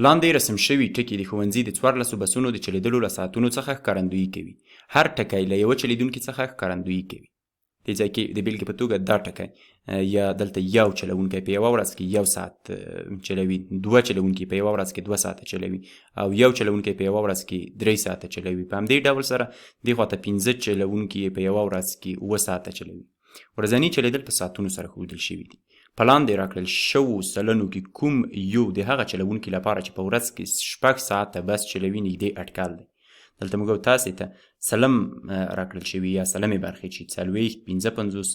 لاندې رسم شوي ټکي د ښوونځي د 14 بسونو د چلیدلو له ساعتونو څخه ښکارندویي کوي. هر ټکی له یوه چلیدونکي څخه ښکارندویي کوي. دې ځای کې د بېلګې په توګه دا ټکی یا دلته یو چلوونکی په یوه ورځ کې 1 ساعت چلوي، 2 چلوونکي په یوه ورځ کې 2 ساعته چلوي او یو چلوونکی په یوه ورځ کې 3 ساعته چلوي. په همدې ډول سره دې خواته 15 چلوونکي په یوه ورځ کې 7 ساعته چلوي. ورځني چلیدل په ساعتونو سره ښودل شوي دي. په لاندې راکړل شوو سلنو کې کوم یو د هغه چلوونکي لپاره چې په ورځ کې 6 ساعته بس چلوي نږدې اټکل دی. دلته موږ تاسې ته سلم راکړل شوي یا سلمې برخې چې 40 55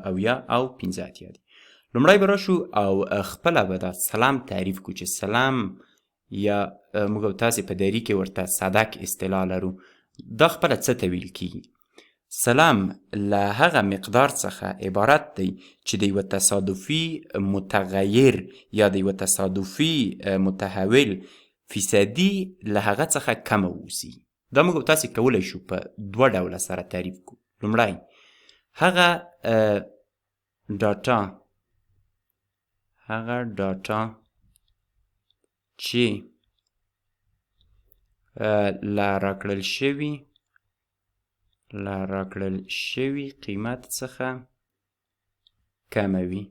اویا او 15 اتیا دي. لومړی به راشو او خپله به دا سلام تعریف کړو چې سلام یا موږ تاسې په دري کې ورته صدک اصطلاح لرو. دا خپله څه ته ویل کیږي؟ سلام له هغه مقدار څخه عبارت دی چې د یوه تصادفي متغیر یا د یوه تصادفي متحول فیصدي له هغه څخه کمه اوسي. دا موږ تاسې کولی شو په 2 ډوله سره تعریف کړو. لومړی هغه ډاټا چې له راکړل شوي قیمت څخه کموي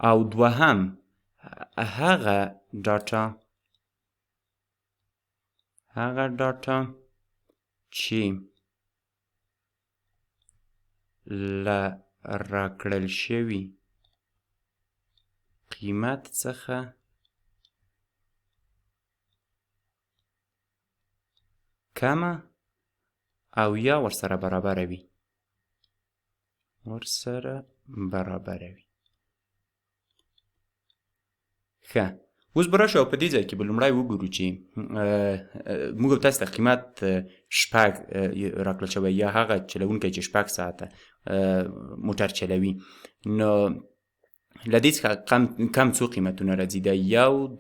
او دوهم هغه ډاټا چې له راکړل شوي قیمت څخه کمه او یا ورسره برابره وي. ښه، اوس به راشو او په دې ځای کې به لومړی وګورو چې موږ تاسې ته قیمت 6 راکړل شوی یا هغه چلوونکی چې 6 ساعته موټر چلوي، نو له دې څخه کم څو قیمتونه راځي؟ دا 1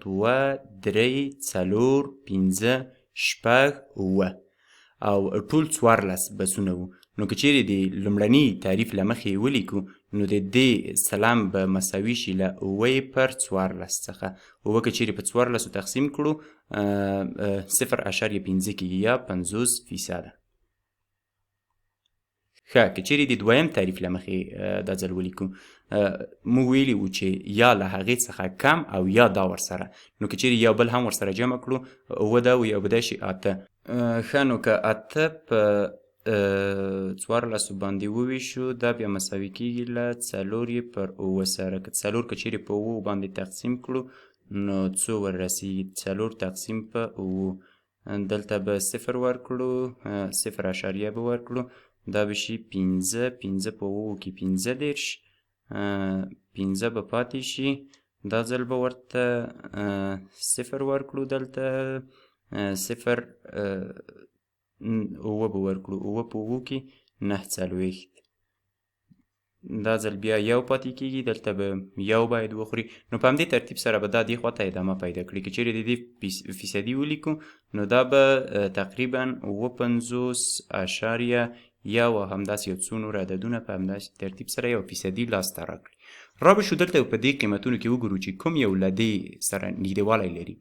2 3 4 5 6 7 او ټول 14 بسونه وو. نو که چیرې د لومړني تعریف له مخې ولیکو نو د دې سلام به مساوي شي له 7/14 څخه. 7 که چیرې په 14 تقسیم کړو 0.5 کېږي یا 50%. ښه، که چیرې د دویم تعریف له مخې دا ځل ولیکو موږ ویلي وو چې یا له هغې څخه کم او یا دا ورسره. نو که چیرې یو بل هم ورسره جمع کړو 7 دا و یا به دا شي 8. ښه، نو که 8 په 14 باندې وویشو دا بیا مساوي کېږي له 4/8 سره. که 4 که چیرې په 7 باندې تقسیم کړو نو څو وررسیږي؟ 4 تقسیم په 7. دلته به 0 ورکړو، 0.0 به ورکړو، دا به شي 15. 15 په 7 کې 15، 15 به پاتې شي. دا ځل به ورته 0 ورکړو، دلته 0 اوه به ورکړو، 7 په 7 کې 9. دا ځل بیا 1 پاتې کېږي، دلته به 1 باید وخوري. نو په همدې ترتیب سره به دا دې خواته ادامه پیدا کړي. که چیرې د دې فیصدي ولیکو نو دا به تقریبا 58.1 او همداسې یو څو نور عددونه په همداسې ترتیب سره یو فیصدي لاسته راکړي. را به شو دلته په دې قیمتونو کې وګورو چې کوم یو له دې سره نږدېوالی لري.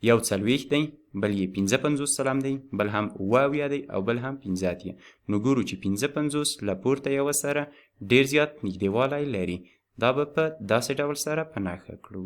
یو 40 دی، بل یې 55 سلام دی، بل هم 7 دی او بل هم 15. نو ګورو چې 55 له پورته یوه سره ډېر زیات نږدېوالی لري. دا به په داسې ډول سره په نښه کړو.